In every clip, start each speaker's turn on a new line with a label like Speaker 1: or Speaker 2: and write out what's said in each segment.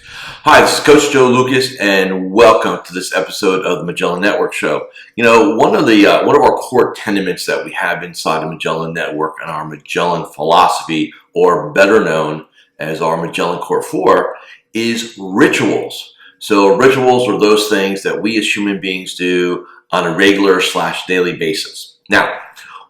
Speaker 1: Hi, this is Coach Joe Lucas, and welcome to this episode of the Magellan Network Show. One of our core tenements that we have inside the Magellan Network and our Magellan philosophy, or better known as our Magellan Core 4, is rituals. So rituals are those things that we as human beings do on a regular/daily basis. Now,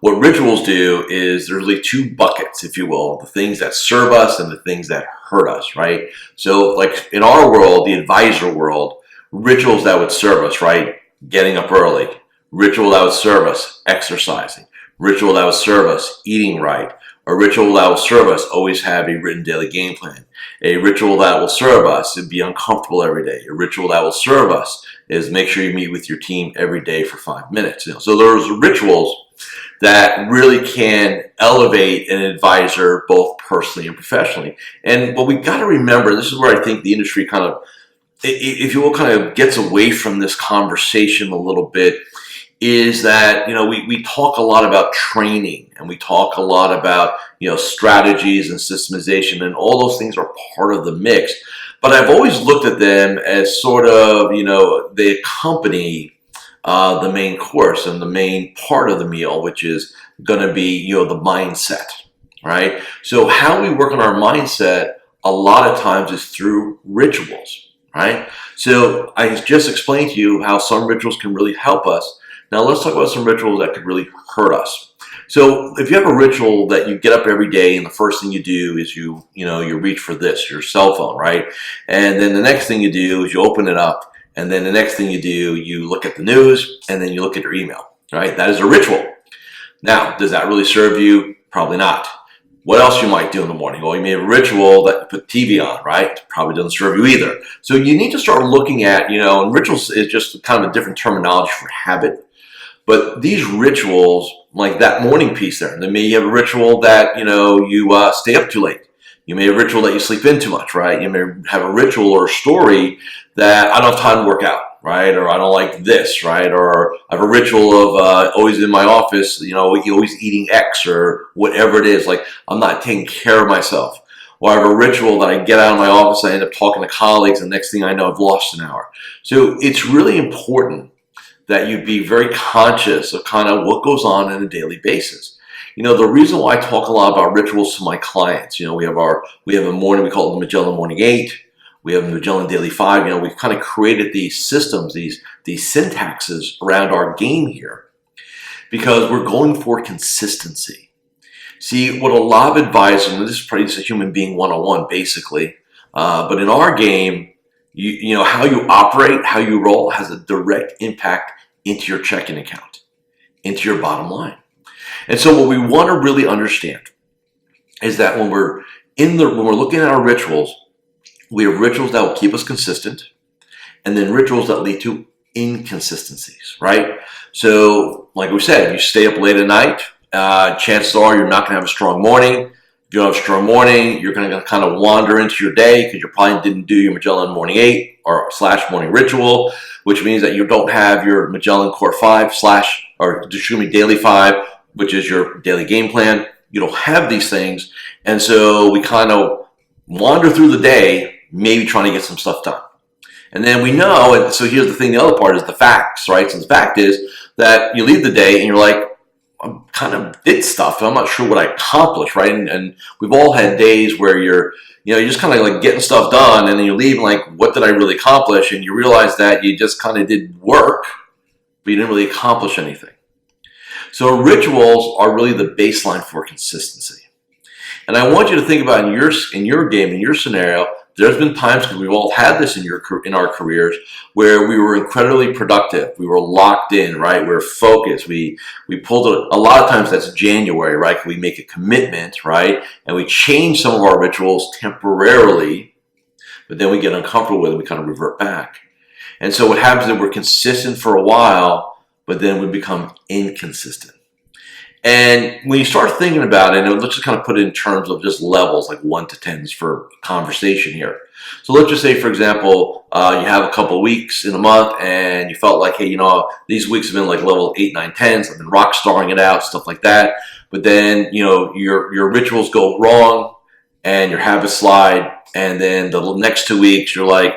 Speaker 1: what rituals do is there's really two buckets, if you will, the things that serve us and the things that hurt us, right? So like in our world, the advisor world, rituals that would serve us, right? Getting up early, ritual that would serve us, exercising, ritual that would serve us, eating right, a ritual that will serve us, always have a written daily game plan. A ritual that will serve us is be uncomfortable every day. A ritual that will serve us is make sure you meet with your team every day for 5 minutes. So there's rituals that really can elevate an advisor both personally and professionally. And what we've got to remember, this is where I think the industry kind of, if you will, kind of gets away from this conversation a little bit, is that, we talk a lot about training and we talk a lot about, strategies and systemization, and all those things are part of the mix. But I've always looked at them as sort of, they accompany the main course and the main part of the meal, which is going to be, the mindset, right? So how we work on our mindset a lot of times is through rituals, right? So I just explained to you how some rituals can really help us. Now let's talk about some rituals that could really hurt us. So if you have a ritual that you get up every day and the first thing you do is you reach for your cell phone, right? And then the next thing you do is you open it up. And then the next thing you do, you look at the news, and then you look at your email, right? That is a ritual. Now, does that really serve you? Probably not. What else you might do in the morning? Well, you may have a ritual that you put TV on, right? Probably doesn't serve you either. So you need to start looking at, and rituals is just kind of a different terminology for habit. But these rituals, like that morning piece there, then maybe you have a ritual that, you stay up too late. You may have a ritual that you sleep in too much, right? You may have a ritual or a story that I don't have time to work out, right? Or I don't like this, right? Or I have a ritual of always in my office, always eating X or whatever it is. Like I'm not taking care of myself. Or I have a ritual that I get out of my office, I end up talking to colleagues, and next thing I know, I've lost an hour. So it's really important that you be very conscious of kind of what goes on a daily basis. The reason why I talk a lot about rituals to my clients, we have a morning, we call it the Magellan Morning 8. We have the Magellan Daily 5. We've kind of created these systems, these syntaxes around our game here because we're going for consistency. See, what a lot of advisors, and this is probably just a human being 101 basically, but in our game, how you operate, how you roll has a direct impact into your checking account, into your bottom line. And so what we want to really understand is that when we're looking at our rituals, we have rituals that will keep us consistent, and then rituals that lead to inconsistencies, right? So like we said, if you stay up late at night, chances are you're not going to have a strong morning. If you don't have a strong morning, you're going to kind of wander into your day because you probably didn't do your Magellan Morning 8 or / morning ritual, which means that you don't have your Magellan Core 5 / Daily 5, which is your daily game plan. You don't have these things. And so we kind of wander through the day, maybe trying to get some stuff done. And then we know, and so here's the thing, the other part is the facts, right? So the fact is that you leave the day and you're like, I kind of did stuff, and I'm not sure what I accomplished, right? And we've all had days where you're just kind of like getting stuff done, and then you leave and like, what did I really accomplish? And you realize that you just kind of did work, but you didn't really accomplish anything. So rituals are really the baseline for consistency. And I want you to think about in your game, in your scenario, there's been times, because we've all had this in our careers, where we were incredibly productive. We were locked in, right? We were focused. We pulled it. A lot of times that's January, right? We make a commitment, right? And we change some of our rituals temporarily, but then we get uncomfortable with it. We kind of revert back. And so what happens is we're consistent for a while, but then we become inconsistent. And when you start thinking about it, and let's just kind of put it in terms of just levels, like 1 to 10 for conversation here. So let's just say, for example, you have a couple of weeks in a month and you felt like, hey, these weeks have been like level 8, 9, 10s. I've been rock starring it out, stuff like that. But then, your rituals go wrong and your habits slide. and then the next 2 weeks you're like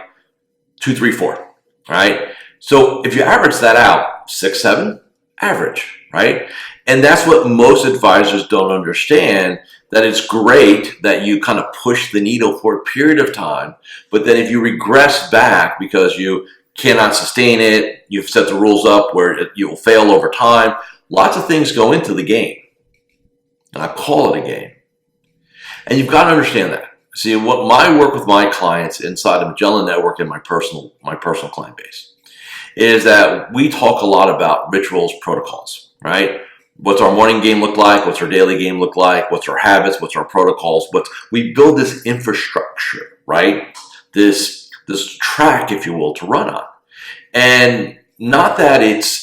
Speaker 1: 2, 3, 4, right? So if you average that out, 6, 7, average, right? And that's what most advisors don't understand, that it's great that you kind of push the needle for a period of time, but then if you regress back because you cannot sustain it, you've set the rules up where you will fail over time, lots of things go into the game. And I call it a game. And you've got to understand that. See, what my work with my clients inside the Magellan Network and my personal client base is that we talk a lot about rituals, protocols, right? What's our morning game look like? What's our daily game look like? What's our habits? What's our protocols? We build this infrastructure, right? This track, if you will, to run on. And not that it's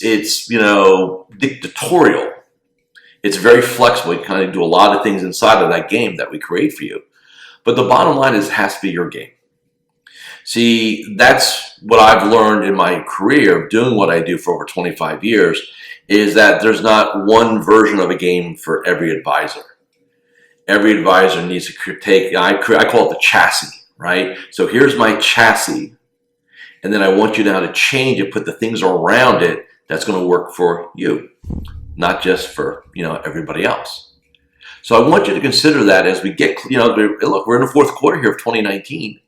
Speaker 1: dictatorial. It's very flexible. You kind of do a lot of things inside of that game that we create for you. But the bottom line is it has to be your game. See, that's what I've learned in my career of doing what I do for over 25 years, is that there's not one version of a game for every advisor. Every advisor needs to take, I call it the chassis, right? So here's my chassis, and then I want you now to change it, put the things around it that's going to work for you, not just for everybody else. So I want you to consider that as we get, look, we're in the fourth quarter here of 2019,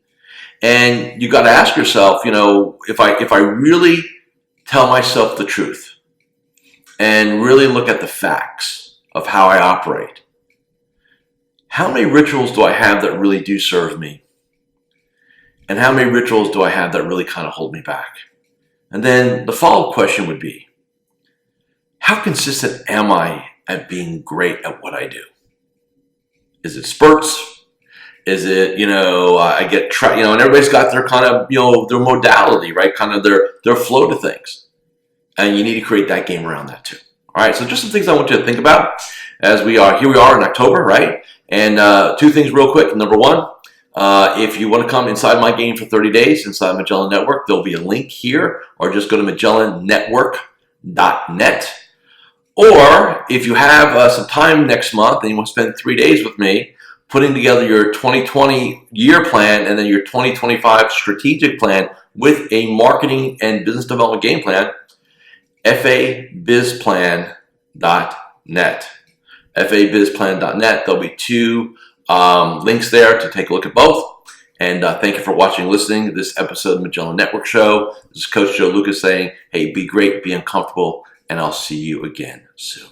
Speaker 1: and you got to ask yourself, if I really tell myself the truth and really look at the facts of how I operate, how many rituals do I have that really do serve me? And how many rituals do I have that really kind of hold me back? And then the follow-up question would be, how consistent am I at being great at what I do? Is it spurts? Is it, I get, and everybody's got their kind of, their modality, right? Kind of their flow to things. And you need to create that game around that too. All right, so just some things I want you to think about as here we are in October, right? And 2 things real quick. Number 1, if you want to come inside my game for 30 days, inside Magellan Network, there'll be a link here, or just go to magellannetwork.net. Or if you have some time next month and you want to spend 3 days with me putting together your 2020 year plan and then your 2025 strategic plan with a marketing and business development game plan, fabizplan.net. fabizplan.net. There'll be 2 links there to take a look at both. And thank you for watching and listening to this episode of the Magellan Network Show. This is Coach Joe Lukacs saying, hey, be great, be uncomfortable, and I'll see you again soon.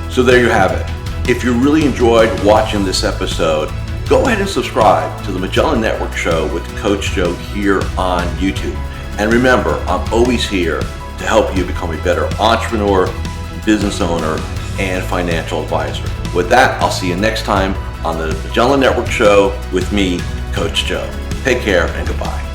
Speaker 1: So there you have it. If you really enjoyed watching this episode, go ahead and subscribe to the Magellan Network Show with Coach Joe here on YouTube. And remember, I'm always here to help you become a better entrepreneur, business owner, and financial advisor. With that, I'll see you next time on the Magellan Network Show with me, Coach Joe. Take care and goodbye.